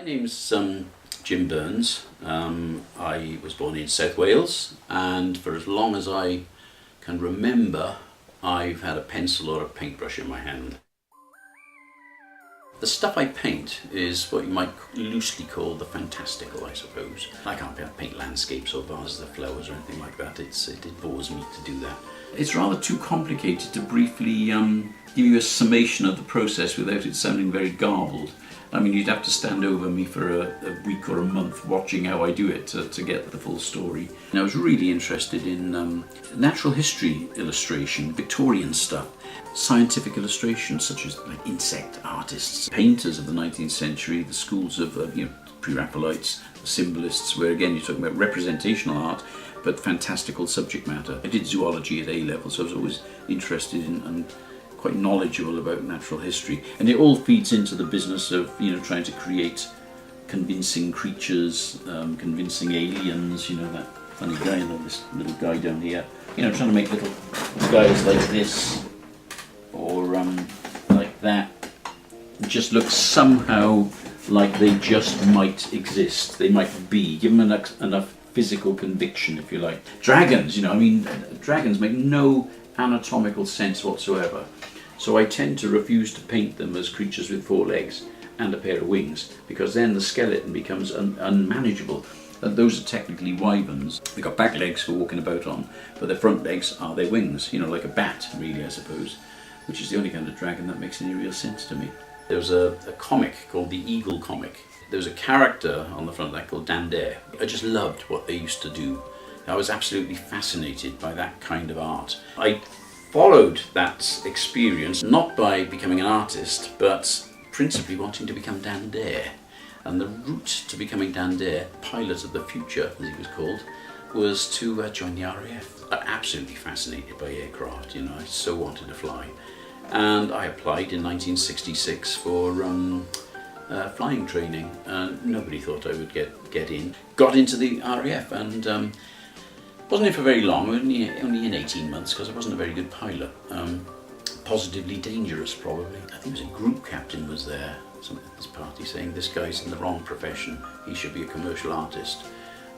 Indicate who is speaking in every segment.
Speaker 1: My name's Jim Burns. I was born in South Wales, and for as long as I can remember, I've had a pencil or a paintbrush in my hand. The stuff I paint is what you might loosely call the fantastical, I suppose. I can't paint landscapes or vases of flowers or anything like that. It bores me to do that. It's rather too complicated to briefly give you a summation of the process without it sounding very garbled. I mean, you'd have to stand over me for a week or a month watching how I do it to get the full story. And I was really interested in natural history illustration, Victorian stuff, scientific illustration such as like insect artists, painters of the 19th century, the schools of Pre-Raphaelites, the symbolists, where again you're talking about representational art but fantastical subject matter. I did zoology at A-level, so I was always interested in and quite knowledgeable about natural history, and it all feeds into the business of trying to create convincing creatures, convincing aliens. That funny guy, this little guy down here. Trying to make little guys like this or like that just look somehow like they just might exist. They might be. Give them enough physical conviction, if you like. Dragons, dragons make no anatomical sense whatsoever. So I tend to refuse to paint them as creatures with 4 legs and a pair of wings, because then the skeleton becomes unmanageable. And those are technically wyverns. They've got back legs for walking about on, but their front legs are their wings, like a bat, really, I suppose, which is the only kind of dragon that makes any real sense to me. There was a comic called the Eagle comic. There was a character on the front of that called Dan Dare. I just loved what they used to do. I was absolutely fascinated by that kind of art. I followed that experience not by becoming an artist, but principally wanting to become Dan Dare. And the route to becoming Dan Dare, pilot of the future as he was called, was to join the RAF. I'm absolutely fascinated by aircraft, I so wanted to fly. And I applied in 1966 for flying training, and nobody thought I would get in. Got into the RAF and wasn't in for very long, only in 18 months, because I wasn't a very good pilot. Positively dangerous, probably. I think it was a group captain was there at this party saying, this guy's in the wrong profession, he should be a commercial artist.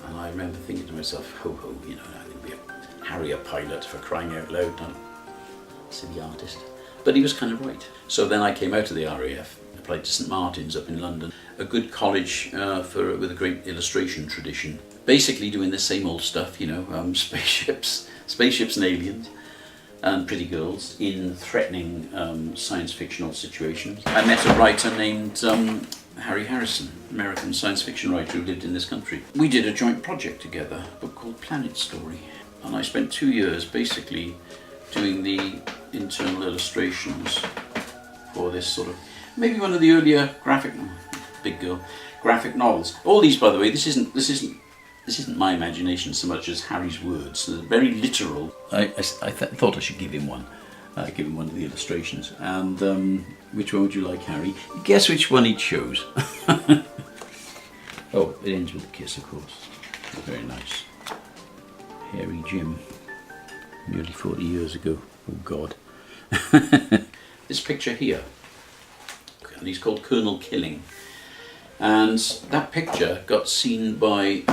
Speaker 1: And I remember thinking to myself, ho, I'm going to be a Harrier pilot, for crying out loud, not a silly artist. But he was kind of right. So then I came out of the RAF, applied to St Martin's up in London, a good college with a great illustration tradition. Basically doing the same old stuff, spaceships and aliens and pretty girls in threatening science fictional situations. I met a writer named Harry Harrison, American science fiction writer who lived in this country. We did a joint project together, a book called Planet Story, and I spent 2 years basically doing the internal illustrations for this sort of, maybe one of the earlier graphic novels. All these, by the way, this isn't my imagination so much as Harry's words. They're very literal. I thought I should give him one of the illustrations. And which one would you like, Harry? Guess which one he chose. Oh, it ends with a kiss, of course. Very nice. Hairy Jim, nearly 40 years ago. Oh God. This picture here, and he's called Colonel Killing. And that picture got seen by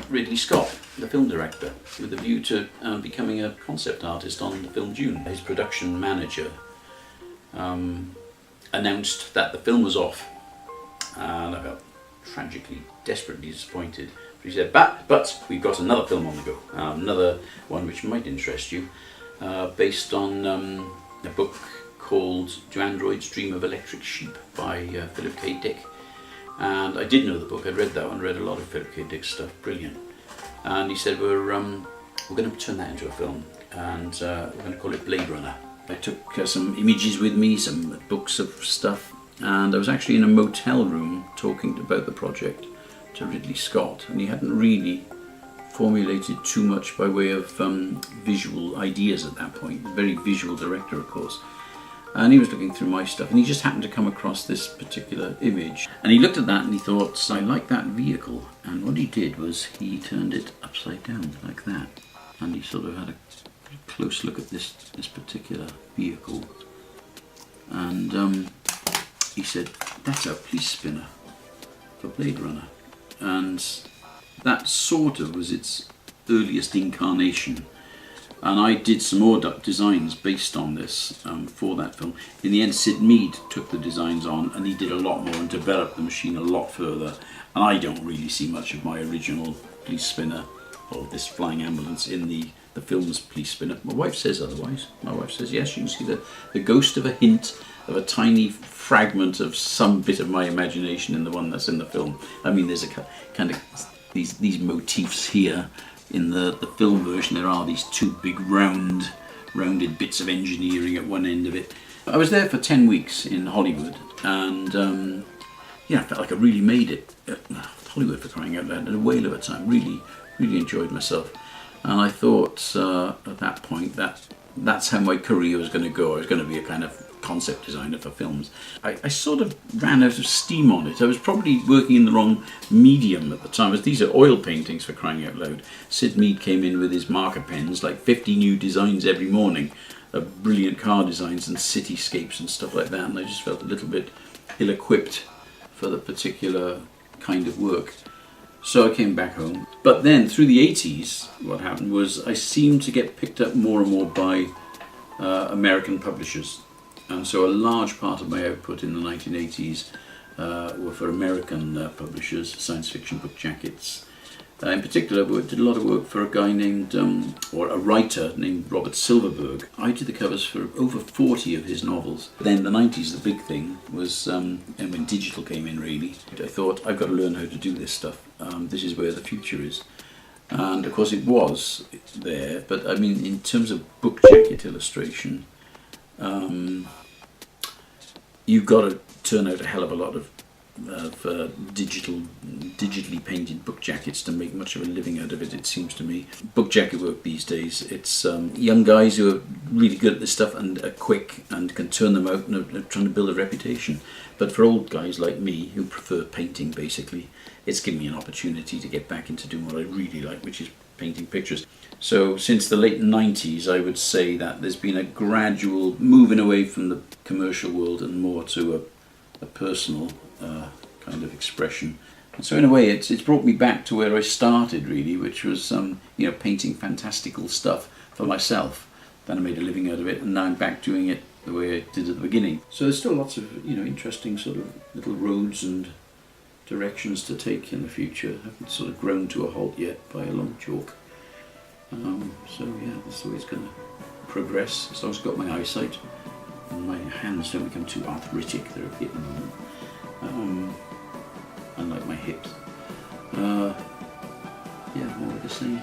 Speaker 1: Ridley Scott, the film director, with a view to becoming a concept artist on the film Dune. His production manager announced that the film was off, and I felt tragically, desperately disappointed. But he said, but we've got another film on the go, another one which might interest you, based on a book called Do Androids Dream of Electric Sheep by Philip K. Dick. And I did know the book. I'd read that one, read a lot of Philip K. Dick's stuff, brilliant. And he said, we're going to turn that into a film, and we're going to call it Blade Runner. I took some images with me, some books of stuff, and I was actually in a motel room talking about the project to Ridley Scott, and he hadn't really formulated too much by way of visual ideas at that point. A very visual director, of course. And he was looking through my stuff, and he just happened to come across this particular image. And he looked at that and he thought, I like that vehicle. And what he did was he turned it upside down like that. And he sort of had a close look at this particular vehicle. And he said, that's our police spinner. for Blade Runner, and that sort of was its earliest incarnation. And I did some more designs based on this for that film. In the end, Sid Mead took the designs on, and he did a lot more and developed the machine a lot further. And I don't really see much of my original police spinner, or this flying ambulance, in the film's police spinner. My wife says otherwise. My wife says yes, you can see the ghost of a hint of a tiny fragment of some bit of my imagination in the one that's in the film. I mean, there's a kind of these motifs here. In the film version, there are these two big rounded bits of engineering at one end of it. I was there for 10 weeks in Hollywood, and I felt like I really made it. Hollywood, for crying out loud, had a whale of a time. Really enjoyed myself. And I thought at that point that's how my career was going to go. I was going to be a kind of concept designer for films. I sort of ran out of steam on it. I was probably working in the wrong medium at the time, as these are oil paintings, for crying out loud. Sid Mead came in with his marker pens, like 50 new designs every morning, of brilliant car designs and cityscapes and stuff like that, and I just felt a little bit ill-equipped for the particular kind of work. So I came back home. But then through the 80s, what happened was I seemed to get picked up more and more by American publishers. And so a large part of my output in the 1980s were for American publishers, science fiction book jackets. In particular, I did a lot of work for a guy named, or a writer named Robert Silverberg. I did the covers for over 40 of his novels. Then the 90s, the big thing was, and when digital came in really, I thought, I've got to learn how to do this stuff. This is where the future is. And of course it was there, but I mean, in terms of book jacket illustration, you've got to turn out a hell of a lot of digitally painted book jackets to make much of a living out of it, it seems to me. Book jacket work these days, it's young guys who are really good at this stuff and are quick and can turn them out and are trying to build a reputation. But for old guys like me, who prefer painting basically, it's given me an opportunity to get back into doing what I really like, which is painting pictures. So since the late 90s, I would say that there's been a gradual moving away from the commercial world and more to a personal kind of expression. And so in a way, it's brought me back to where I started really, which was painting fantastical stuff for myself. Then I made a living out of it, and now I'm back doing it the way I did at the beginning. So there's still lots of interesting sort of little roads and directions to take in the future. I haven't sort of grown to a halt yet by a long chalk. So yeah, that's the way it's going to progress. As long as I've got my eyesight and my hands don't become too arthritic, they're a bit at the moment. Unlike my hips. Yeah, more of the same.